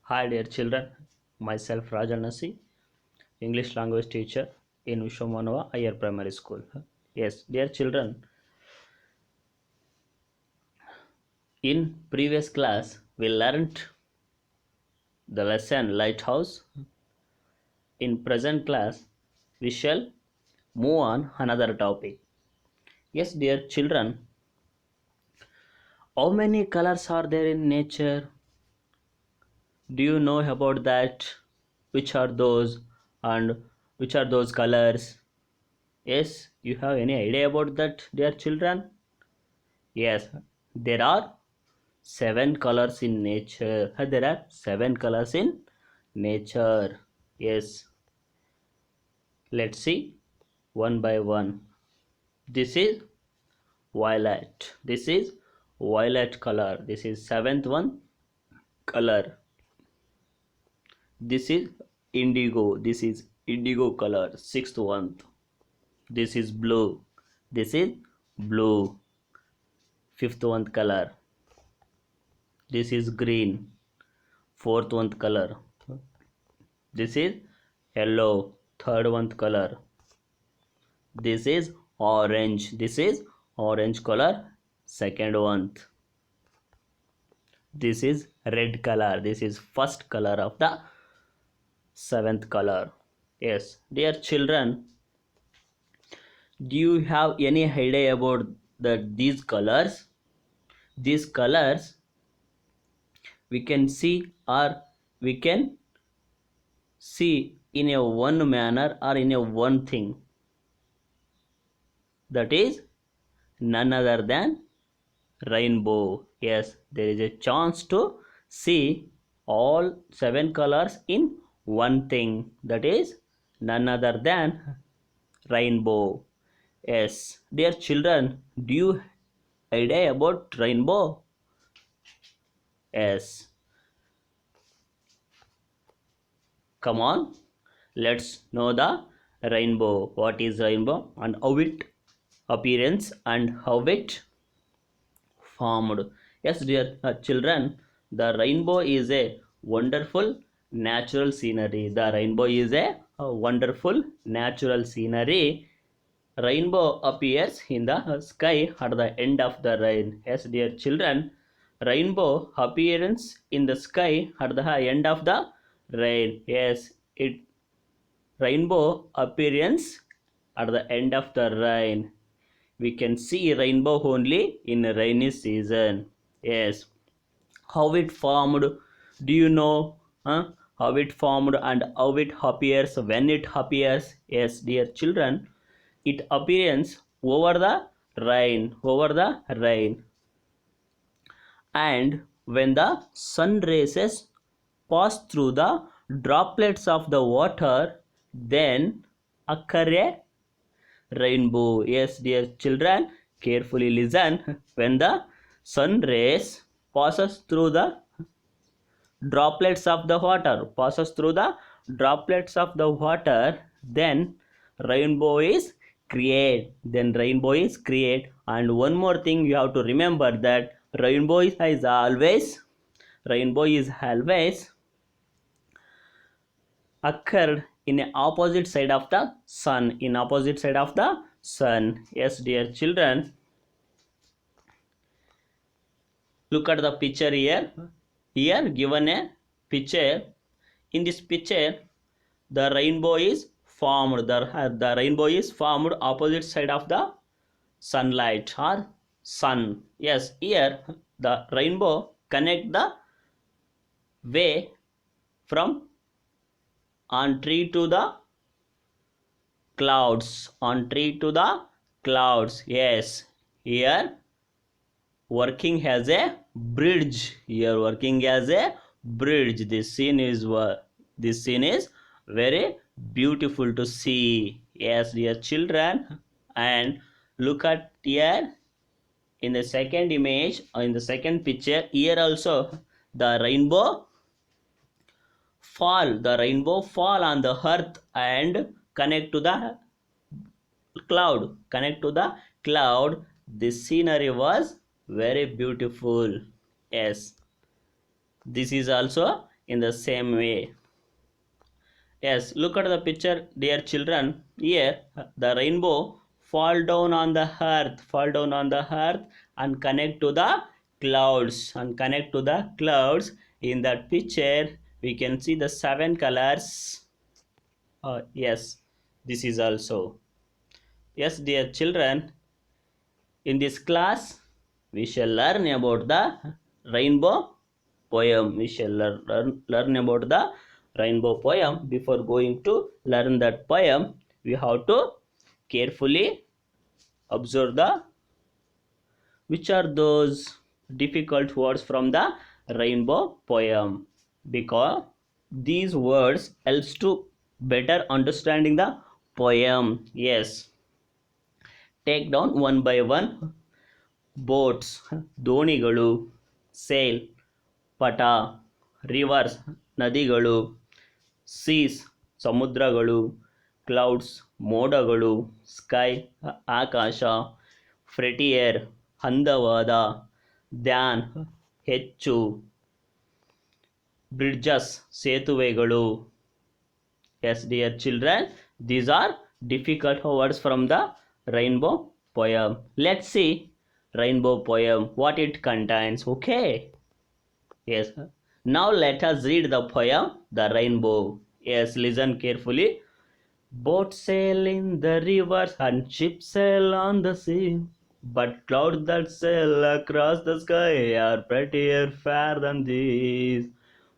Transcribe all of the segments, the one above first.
Hi dear children, myself Rajal Nasi, English language teacher in Vishwamanava Higher Primary School. Yes, dear children, in previous class we learnt the lesson Lighthouse. In present class we shall move on another topic. Yes, dear children, how many colors are there in nature? Do you know about that? Which are those and which are those colors? Yes, you have any idea about that, dear children? Yes, there are seven colors in nature. There are seven colors in nature. Yes, let's see one by one. This is violet. This is violet color. This is seventh one color. This is indigo. This is indigo color. Sixth one. This is blue. This is blue. Fifth one color. This is green. Fourth one color. This is yellow. Third one color. This is orange. This is orange color. Second one. This is red color. This is first color of the seventh color. Yes, dear children, do you have any idea about these colors? These colors we can see or we can see in a one manner or in a one thing, that is none other than rainbow. Yes, there is a chance to see all seven colors in one thing, that is none other than rainbow. Yes, dear children, do you idea about rainbow? Yes, come on, let's know the rainbow. What is rainbow and how it appearance and how it formed. Yes, dear children, the rainbow is a wonderful natural scenery. The rainbow is a wonderful natural scenery. Rainbow appears in the sky at the end of the rain. Yes, dear children, rainbow appearance in the sky at the end of the rain. Yes, it rainbow appearance at the end of the rain. We can see rainbow only in rainy season. Yes, how it formed, do you know? How it formed and how it appears when it appears? Yes, dear children, it appears over the rain, and when the sun rays pass through the droplets of the water, then occur a rainbow. Yes, dear children, carefully listen. When the sun rays passes through the droplets of the water, then rainbow is create. And one more thing you have to remember, that rainbow is always occurred in a opposite side of the sun. Yes, dear children, look at the picture here. Here given a picture. In this picture, the rainbow is formed. The rainbow is formed opposite side of the sunlight or sun. Yes, here the rainbow connect the way from on tree to the clouds. Yes, here working as a bridge. This scene is very beautiful to see. Yes, dear children, and look at here in the second image, or in the second picture. Here also the rainbow fall on the earth and connect to the cloud. This scenery was very beautiful. Yes, this is also in the same way. Yes, look at the picture, dear children. Here, the rainbow fall down on the earth and connect to the clouds. In that picture, we can see the seven colors. Yes, this is also. Yes, dear children, in this class, we shall learn about the rainbow poem. We shall learn about the rainbow poem. Before going to learn that poem, we have to carefully observe the which are those difficult words from the rainbow poem, because these words helps to better understanding the poem. Yes, take down one by one. Boats, ದೋಣಿಗಳು, sail, ಪಟ, rivers, ನದಿಗಳು, seas, ಸಮುದ್ರಗಳು, clouds, ಮೋಡಗಳು, sky, ಆಕಾಶ, ಫ್ರೆಟಿಯರ್, ಅಂದವಾದ, ಧ್ಯಾನ್, ಹೆಚ್ಚು, bridges, ಸೇತುವೆಗಳು. Yes, dear children, these are difficult words from the rainbow poem. Let's see rainbow poem, what it contains. Okay. Yes. Now let us read the poem, The Rainbow. Yes, listen carefully. Boats sail in the rivers and ships sail on the sea. But clouds that sail across the sky are prettier fair than these.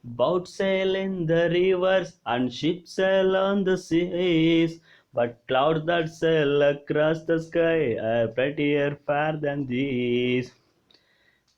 Boats sail in the rivers and ships sail on the seas. But clouds that sail across the sky are prettier fair than these.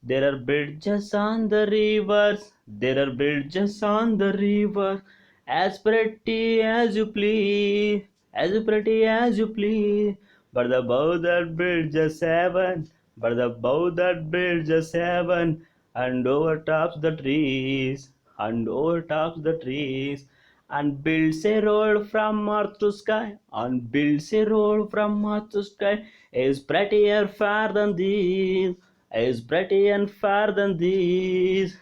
There are bridges on the rivers, there are bridges on the river, as pretty as you please, as pretty as you please. But the bow that bridges heaven, but the bow that bridges heaven, and overtops the trees, and overtops the trees, and builds a road from earth to sky, and builds a road from earth to sky, is prettier far than these, is pretty and far than these.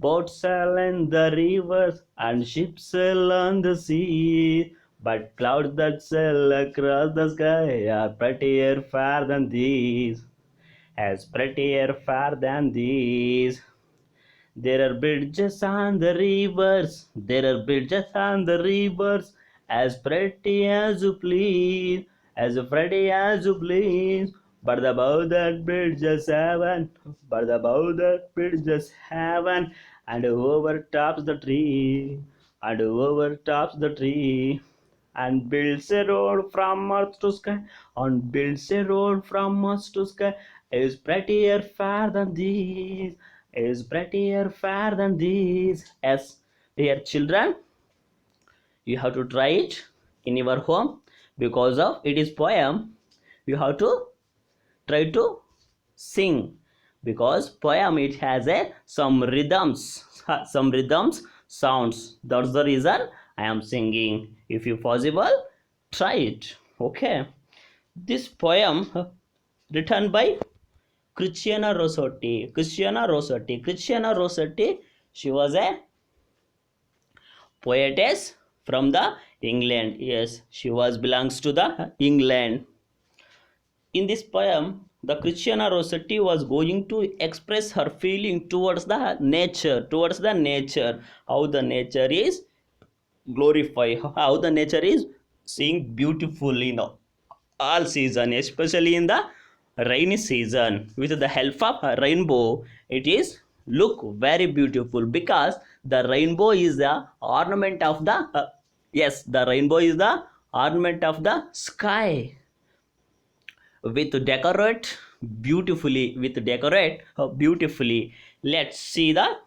Boats sail in the rivers and ships sail on the sea, but clouds that sail across the sky are prettier far than these, as prettier far than these. There are bridges on the rivers, there are bridges on the rivers, as pretty as you please, as pretty as you please. But the bow that bridges heaven, but the bow that bridges heaven, and overtops the tree, and overtops the tree, and builds a road from earth to sky, and builds a road from earth to sky, is prettier far than these, is prettier far than these. Yes, dear children, you have to try it in your home, because of it is poem. You have to try to sing, because poem it has a some rhythms, some rhythms sounds. That's the reason I am singing. If you possible, try it. Okay, this poem written by Christiana Rossetti. Christiana Rossetti, she was a poetess from the England. Yes, she was belongs to the England. In this poem, the Christiana Rossetti was going to express her feeling towards the nature, how the nature is glorified, how the nature is seeing beautiful in all season, especially in the rainy season. With the help of a rainbow, it is look very beautiful, because the rainbow is the ornament of the yes, the rainbow is the ornament of the sky, with decorate beautifully. Let's see the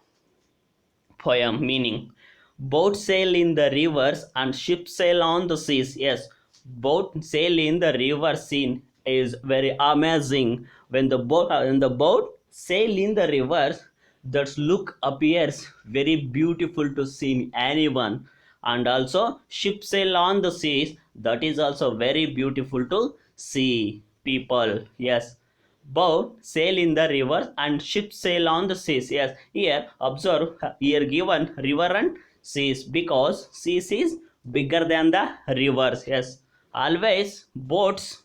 poem meaning. Boat sail in the rivers and ship sail on the seas. Yes, boat sail in the river scene is very amazing. When the boat sail in the rivers, that look appears very beautiful to see anyone. And also ship sail on the seas, that is also very beautiful to see people. Yes, boat sail in the rivers and ships sail on the seas. Yes, here observe, here given river and seas, because seas is bigger than the rivers. Yes, always boats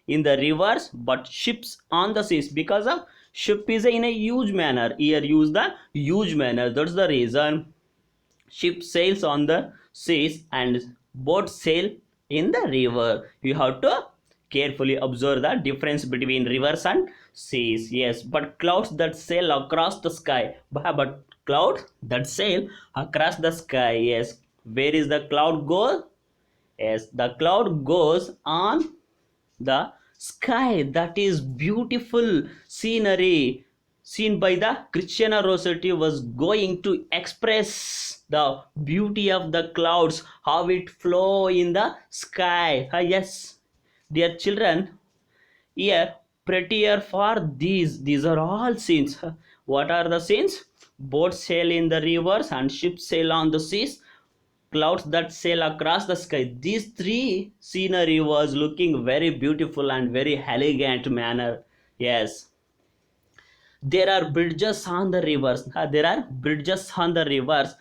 in the rivers but ships on the seas, because of ship is in a huge manner. Here use the huge manner, that's the reason ship sails on the seas and boat sail in the river. You have to carefully observe the difference between rivers and seas. Yes, but clouds that sail across the sky, but cloud that sail across the sky. Yes, where is the cloud go? Yes, the cloud goes on the sky. That is beautiful scenery seen by the Cristiano Rossetti was going to express the beauty of the clouds, how it flow in the sky. Yes, dear children, here prettier for these are all scenes. What are the scenes? Boats sail in the rivers and ships sail on the seas, clouds that sail across the sky. These three scenery was looking very beautiful and very elegant manner. Yes, there are bridges on the rivers. There are bridges on the rivers.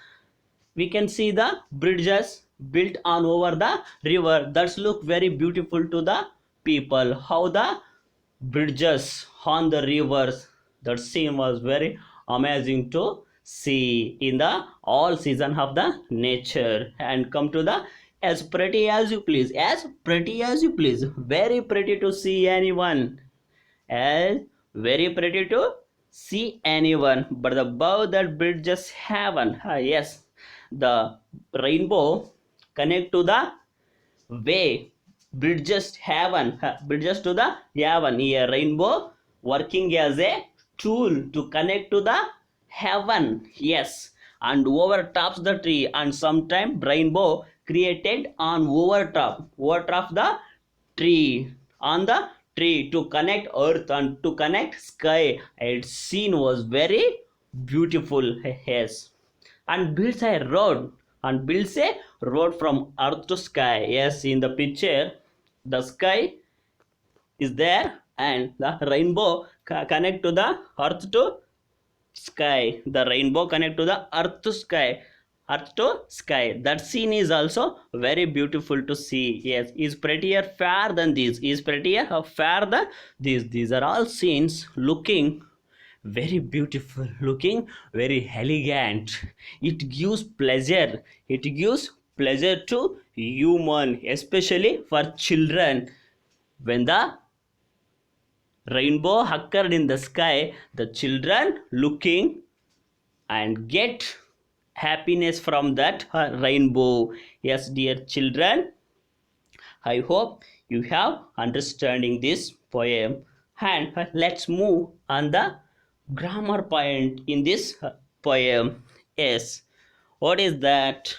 We can see the bridges built on over the river. That's look very beautiful to the people. How the bridges on the rivers, that scene was very amazing to see in the all season of the nature. And come to the as pretty as you please, as pretty as you please, very pretty to see anyone, as very pretty to see anyone. But above that bridge just heaven. Yes, the rainbow connect to the way, bridges heaven, bridges to the heaven. Here rainbow working as a tool to connect to the heaven. Yes, and overtops the tree, and sometime rainbow created on overtop the tree, on the tree to connect earth and to connect sky. Its scene was very beautiful. Yes, and builds a road, and builds a road from earth to sky. Yes, in the picture the sky is there and the rainbow connect to the earth to sky. The rainbow connect to the earth to sky, earth to sky. That scene is also very beautiful to see. Yes, is prettier fair than this, is prettier fair than this. These are all scenes looking very beautiful, looking very elegant. It gives pleasure, it gives pleasure to human, especially for children. When the rainbow occurred in the sky, the children looking and get happiness from that rainbow. Yes, dear children, I hope you have understanding this poem. And let's move on the grammar point in this poem. Yes, what is that?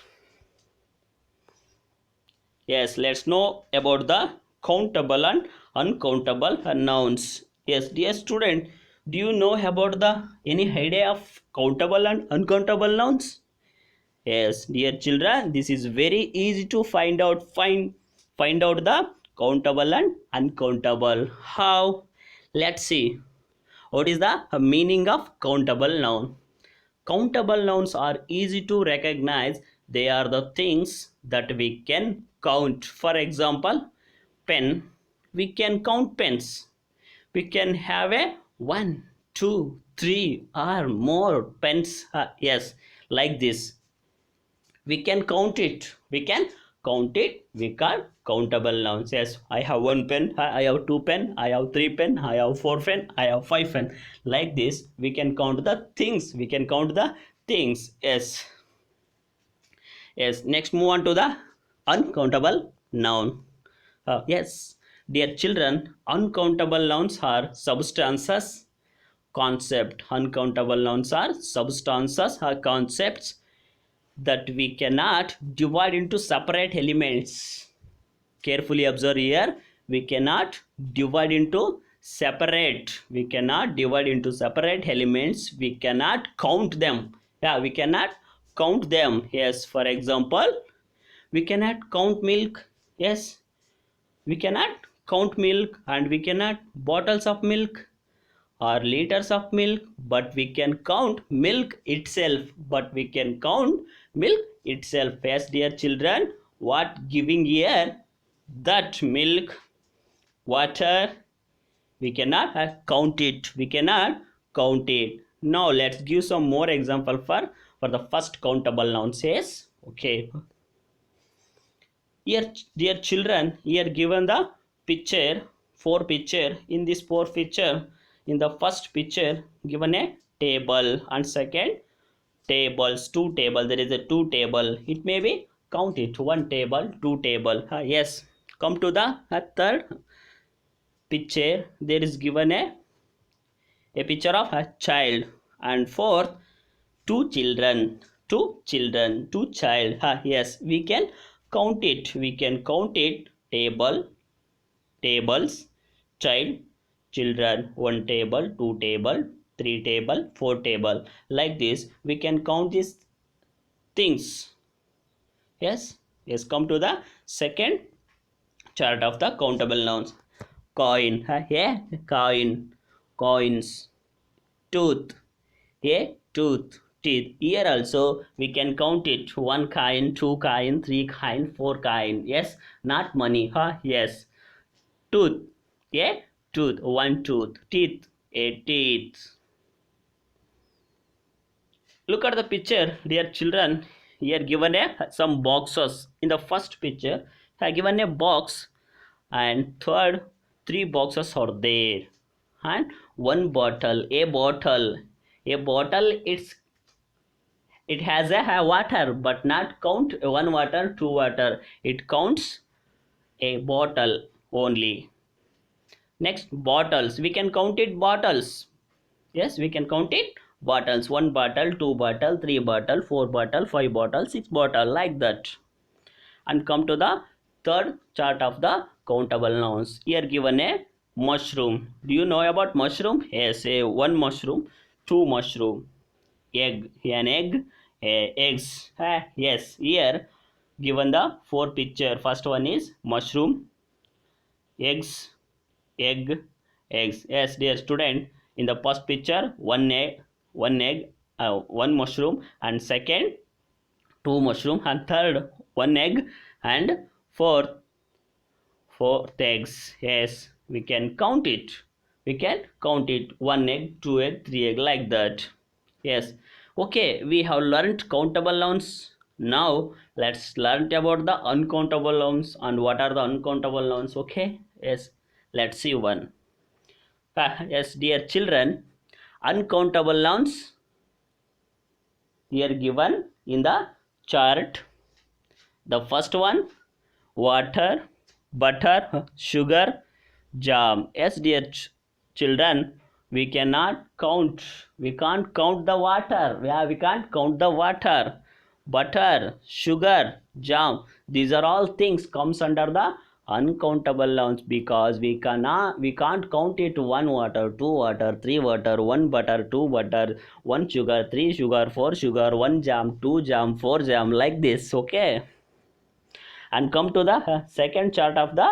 Yes, let's know about the countable and uncountable nouns. Yes, dear student, do you know about the any idea of countable and uncountable nouns? Yes, dear children, this is very easy to find out. Find out the countable and uncountable. How? Let's see. What is the meaning of countable noun? Countable nouns are easy to recognize. They are the things that we can count. For example, pen. We can count pens. We can have a 1, 2, 3 or more pens. Yes, like this. We can count it. We can count it. We call countable nouns. Yes, I have 1 pen. I have 2 pen. I have 3 pen. I have 4 pen. I have 5 pen. Like this, we can count the things. We can count the things. Yes. Yes. Next, move on to the uncountable noun. Yes, dear children, uncountable nouns are substances, concept. Uncountable nouns are substances or concepts that we cannot divide into separate elements. Carefully observe here. We cannot divide into separate. We cannot divide into separate elements. We cannot count them. Yeah, we cannot count them. Yes, for example, we cannot count milk. Yes, we cannot count milk, and we cannot bottles of milk. or liters of milk, but we can count milk itself. But we can count milk itself. Yes, dear children, what giving here? That milk, water, we cannot count it. We cannot count it. Now let's give some more example for the first countable noun. Says, okay. Here, dear children, here given the picture, four picture. In this four picture, in the first picture, given a table, and second tables, two table. There is a two table. It may be count it, one table, two table. Yes. Come to the third picture. There is given a picture of a child, and fourth two child. Yes, we can count it. We can count it. Table, tables, child, children. One table, two table, three table, four table. Like this, we can count these things. Yes, yes. Come to the second chart of the countable nouns. Coin. Yeah, coin, coins. Tooth. A tooth, teeth. Here also we can count it. One kind, two kind, three kind, four kind. Yes, not money. Yes. Tooth. A tooth, one tooth. Teeth. A teeth. Look at the picture, dear children. Here given some boxes. In the first picture, I given a box, and third three boxes are there, and one bottle. A bottle, it has a water, but not count one water, two water. It counts a bottle only. Next, bottles. We can count it bottles. Yes, we can count it bottles. One bottle, two bottle, three bottle, four bottle, five bottle, six bottle, like that. And come to the third chart of the countable nouns. Here given a mushroom. Do you know about mushroom? Yes, a one mushroom, two mushroom. Egg, an egg, eggs. Yes, here given the four picture. First one is mushroom, eggs, egg, eggs. Yes, dear student, in the first picture, one mushroom, and second two mushroom, and third one egg, and fourth eggs. Yes, we can count it. We can count it. One egg, two egg, three egg, like that. Yes. Okay, we have learnt countable nouns. Now let's learn about the uncountable nouns. And what are the uncountable nouns? Okay. Yes, let's see one. Yes, dear children, uncountable nouns here given in the chart. The first one, water, butter, sugar, jam. Yes, dear children, we cannot count. We can't count the water. Yeah, we can't count the water. Butter, sugar, jam. These are all things comes under the uncountable nouns, because we can't count it. One water, two water, three water, one butter, two butter, one sugar, three sugar, four sugar, one jam, two jam, four jam, like this. Okay. And come to the second chart of the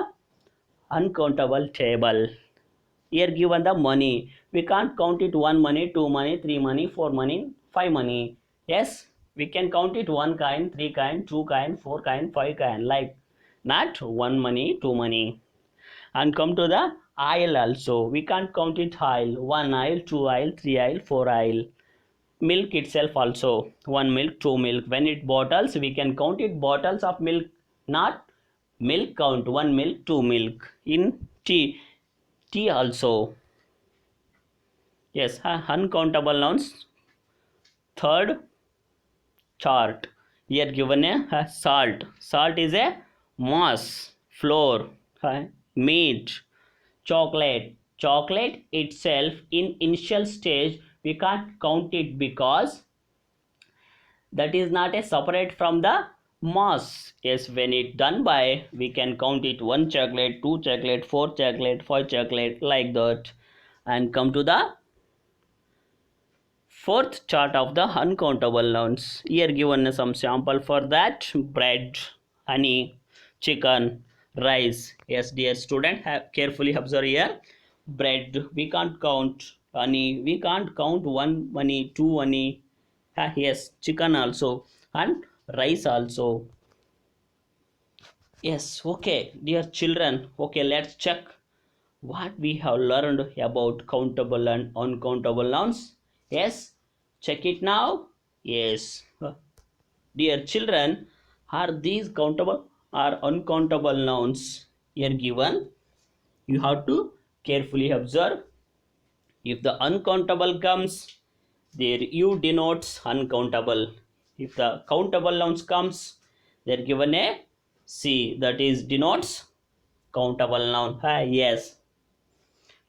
uncountable table. Here given the money. We can't count it. One money, two money, three money, four money, five money. Yes, we can count it. One kind, three kind, two kind, four kind, five kind, like not one money, two money. And come to the aisle also. We can't count it aisle. One aisle, two aisle, three aisle, four aisle. Milk itself also. One milk, two milk. When it bottles, we can count it bottles of milk, not milk count. One milk, two milk. In tea also. Yes, uncountable nouns. Third chart. Here given a salt. Salt is a mass, flour, meat, chocolate. Chocolate itself in initial stage we can't count it, because that is not a separate from the mass. Yes, when it done by, we can count it. One chocolate, two chocolate, four chocolate, five chocolate, like that. And come to the fourth chart of the uncountable nouns. Here given some sample for that. Bread, honey, chicken, rice. Yes, dear student, have carefully observe here. Bread we can't count. honey. We can't count one money, two honey. Yes, chicken also and rice also. Yes, okay, dear children. Okay, let's check what we have learned about countable and uncountable nouns. Yes, check it now. Yes, dear children, are these countable or uncountable nouns here given? You have to carefully observe. If the uncountable comes, there U denotes uncountable. If the countable nouns comes, they're given a C, that is denotes countable noun. Yes,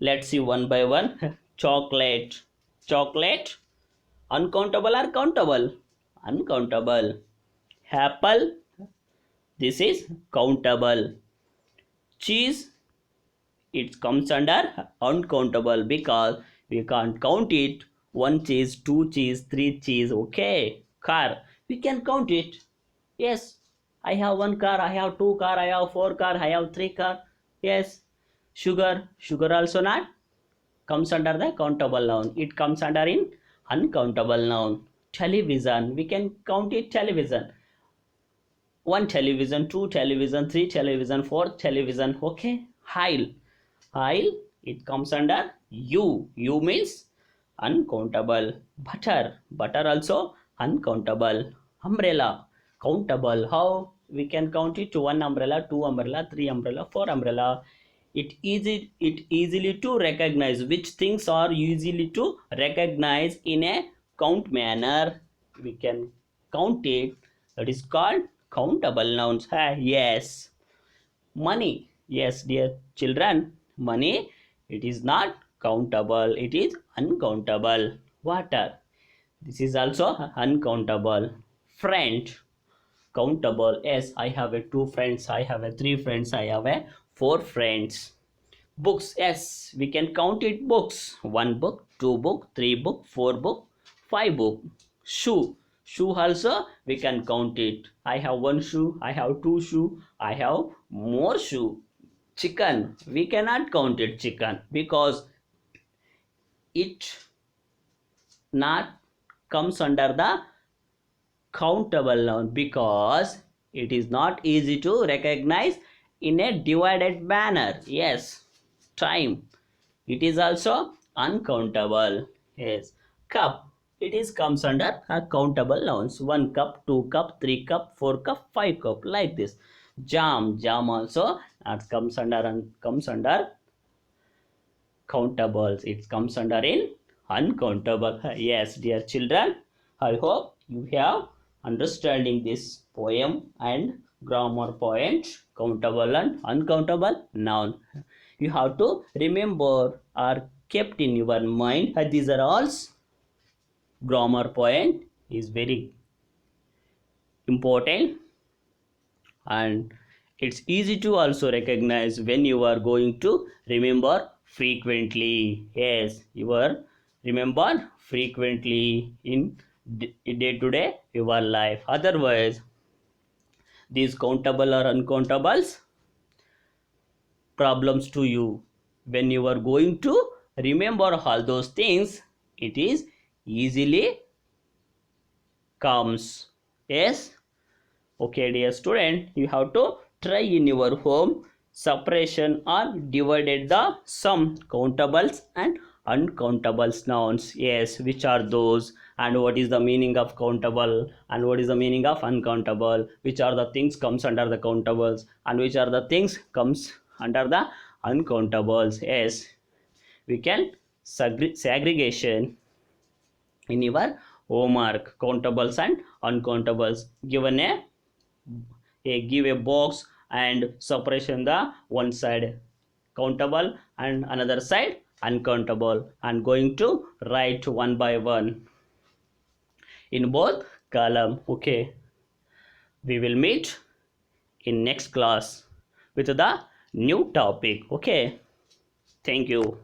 let's see one by one. Chocolate. Chocolate. Uncountable or countable? Uncountable. Apple. This is countable. Cheese. It comes under uncountable because we can't count it. One cheese, two cheese, three cheese. Okay. Car. We can count it. Yes. I have one car. I have two car. I have four car. I have three car. Yes. Sugar. Sugar also not comes under the countable noun. It comes under in uncountable noun. Television, we can count it. Television, one television, two television, three television, four television. Okay. Hile, hile, it comes under u means uncountable. Butter, butter also uncountable. Umbrella, countable. How we can count it? One umbrella, two umbrella, three umbrella, four umbrella. It easily to recognize. Which things are easily to recognize in a count manner? We can count it. That is called countable nouns. Yes. Money, yes, dear children, money, it is not countable, it is uncountable. Water, this is also uncountable. Friend, countable. Yes, I have a two friends, I have a three friends, I have a four friends. Books, yes, we can count it. Books, one book, two book, three book, four book, five book. Shoe, shoe also we can count it. I have one shoe, I have two shoe, I have more shoe. Chicken, we cannot count it. Chicken, because it not comes under the countable noun, because it is not easy to recognize in a divided manner. Yes. Time, it is also uncountable. Yes. Cup, it is comes under countable nouns. One cup, two cup, three cup, four cup, five cup, like this. Jam, jam also comes under countables. It comes under in uncountable. Yes, dear children, I hope you have understanding this poem and grammar point, countable and uncountable noun. You have to remember or kept in your mind. These are all grammar point is very important, and it's easy to also recognize when you are going to remember frequently. Yes, you are remember frequently in day to day your life. Otherwise, these countable or uncountables problems to you. When you are going to remember all those things, it is easily comes. Yes. Okay, dear student, you have to try in your home separation or divided the sum countables and uncountables nouns. Yes, which are those, and what is the meaning of countable and what is the meaning of uncountable, which are the things comes under the countables and which are the things comes under the uncountables. Yes, we can segregation in your homework, countables and uncountables. Given give a box and separation the one side countable and another side uncountable, and going to write one by one in both column. Okay, we will meet in next class with the new topic. Okay, thank you.